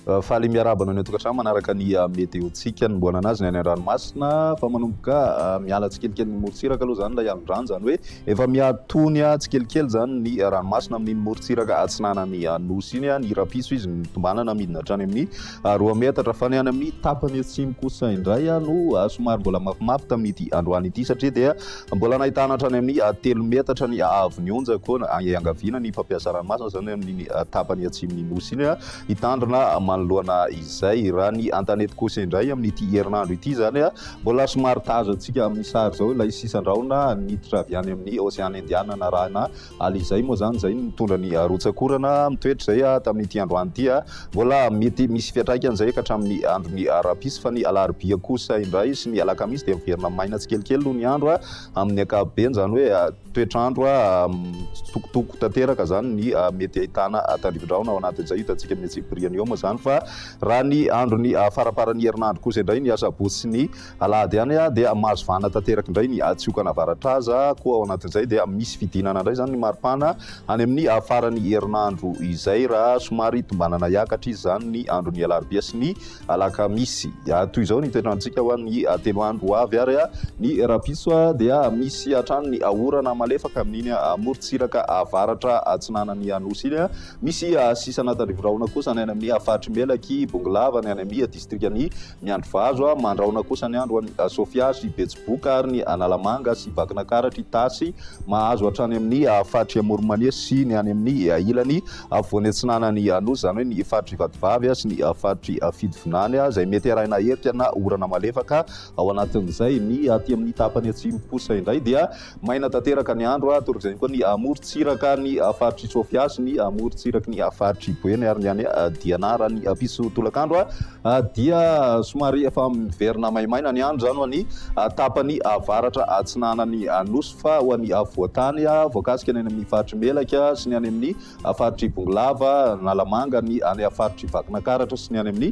faly miarabana ny tokantrano manaraka ny météo-tsika ny mboana anazy ny any an-dranomasina fa manomboka miala tsikelikely ny morotsiraka aloha zany ilay andro-drano zany hoe efa miatony tsikelikely zany ny ranomasina amin'ny morotsiraka atsinanany nosy iny ny rapiso izy mitombanana midina hatrany amin'ny 2 metatra fa ny any amin'ny tapany atsimo kosa indray no somary mbola mafimafy tamin'ity androany ity satria dia mbola nahitana hatrany amin'ny 3 metatra ny avy ny onjako iangaviana ny mpampiasa ranomasina zany amin'ny tapany atsimo ny nosy iny hitandrina manoloana izay raha ny antanety kosa indray amin'ity herinandro ity zany mbola somary tazotsika amin'ny sary zao ilay sisandraona niditra avy any amin'ny Ocean Indiana na rahana alizay moa zany zay mitondra ny rotsakorana mitoetra zay tamin'ity androany ity mbola mety misy fiatraikany zay ka hatramin'ny androny rapiso fa ny alarobia kosa indray sy ny alakamisy dia miverina maina tsikelikely noho ny andro amin'ny ankapobeny zany hoe toetrandro tokotoko tanteraka zany ny mety ahitana tandrivindraona ao anatin'izay hitantsika amin'ny tsipiriany eo moa zany fa raha ny androny faraparan'ny herinandro kosa indray ny asabotsy sy ny alahady any dia mahazo vana tanteraka indray ny tsiokana avaratraza koa ao anatin'izay dia misy fidinana indray zany ny maripana any amin'ny faran'ny herinandro izay raha somary tombanana iakatra izy zany ny androny alarobia sy ny alakamisy toy izao ny toetrandrontsika ho an'ny telo andro avy ary ny rapiso dia misy hatrany ny orana malefaka amin'iny morotsiraka avaratra atsinanany anosy iny misy sisana tandrivindraona kosa ny any amin'ny faritry melaky bongolava ny any amin'ny distrikany miandrovazo mandraona kosa ny andro Sofia sy betsiboka ary ny analamanga sy vakinakaratry tasy mahazo hatrany amin'ny faritry amoromania sy ny any amin'ny ilany voany atsinanany anosy zany hoe ny faritry vadivavy sy ny faritry fidivinany zay mety arahina herika na orana malefaka ao anatin'izay ny aty amin'ny tapany atsimo kosa indray dia maina tanteraka ny andro torak'izay koa ny morotsiraka ny faritry Sofia sy ny morotsiraka ny faritry boeny ary ny any dianara ny piso tolakandro dia somary efa miverina maimaina ny andro zany ho any tapany avaratra atsinanany anosy fa ho any voatany voakasika ny any amin'ny faritry melaka sy ny any amin'ny faritry bongolava nalamanga ny any faritry vakinakaratra sy ny any amin'ny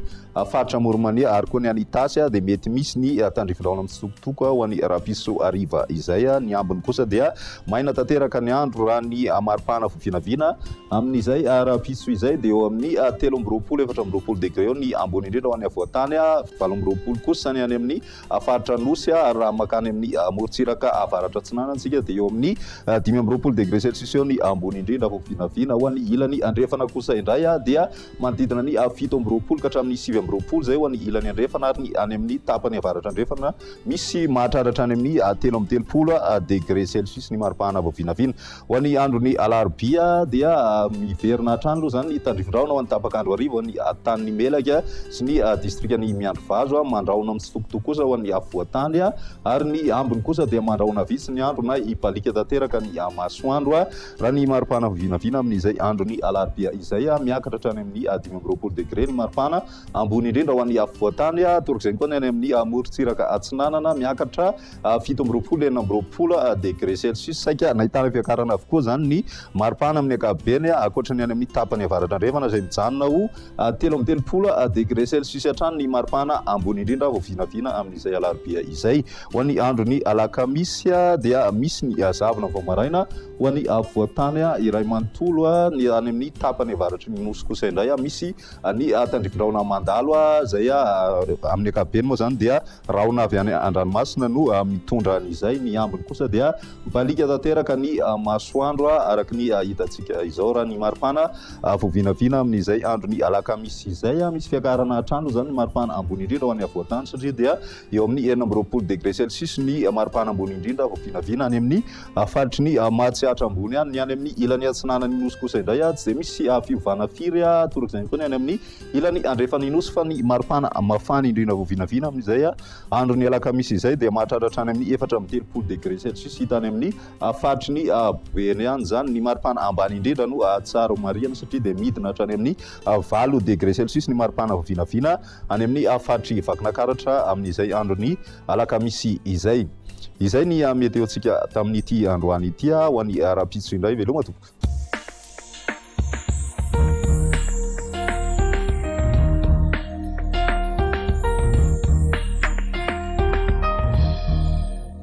faritry amoromania ary koa ny any tasy dia mety misy ny tandrivindraona mitsitokotoko ho any rapiso ariva izay ny ambiny kosa dia maina tanteraka ny andro raha ny maripana vovinavina amin'izay rapiso izay dia eo amin'ny 13-14 degré eo ny ambony indrindra ho any avoatany 17 kosa ny any amin'ny faritra nosy raha makany amin'ny morotsiraka avaratra atsinanantsika dia eo amin'ny 15 degré celsius eo ny ambony indrindra vovinavina ho any ilany andrefana kosa indray dia manodidina ny 17 ka hatramin'ny 20 zay ho any ilany andrefana ary any amin'ny tapany avaratra andrefana misy mahatraratra any amin'ny 13 degré celsius ny maripana vovinavina ho any androny alarobia dia miverina hatrany aloha zany ny tandrivindraona ho any tapakandro arivo ho any tany melaka sy ny distrikany miandrovazo mandraona mitsitokotoko kosa ho any voatany ary ny ambiny kosa dia mandraona vitsy ny andro na ibalika tanteraka ny masoandro raha ny maripana vovinavina amin'izay androny alarobia izay miakatra hatrany amin'ny 15 degré ny maripana ambony indrindra ho any voatany torak'izay koa ny any amin'ny morotsiraka atsinanana miakatra 17-19 degré celsius saika nahitana fiakarana avokoa zany ny maripana amin'ny ankapobeny akoatra ny any amin'ny tapany avaratra andrefana zay mijanona ho 13 degré celsius hatrany ny maripana ambony indrindra vovinavina amin'izay alarobia izay ho any androny alakamisy dia misy ny zavona vao maraina ho any voatany iray manontolo ny any amin'ny tapany avaratra ny nosy kosa indray misy ny tandrivindraona mandalo zay amin'ny ankapobeny moa zany dia rahona avy any an-dranomasina no mitondra an'izay ny ambiny kosa dia mibalika tanteraka ny masoandro araka ny hitantsika izao raha ny maripana vovinavina amin'izay androny alakamisy izay misy fiakarana hatrany zany ny maripana ambony indrindra ho any avoatany satria dia eo amin'ny 19 degré celsius ny maripana ambony indrindra vovinavina any amin'ny faritry ny mahatsiatra ambony any any amin'ny ilany atsinanany nosy kosa indray tsy dia misy fiovana firy torak'izay koa ny any amin'ny ilany andrefany nosy fa ny maripana mafana indrindra vovinavina amin'izay androny alakamisy izay dia mahatraratra any amin'ny 13 degré celsius hitany amin'ny faritry ny boeny any zany ny maripana ambany indrindra no tsara mariana satria dia midina hatrany amin'ny 9 degré celsius ny maripana vovinavina any amin'ny faritry vakinakaratra amin'izay androny alakamisy izay ny météo-tsika tamin'ity androany ity ho any rapiso indray veloma tompoko.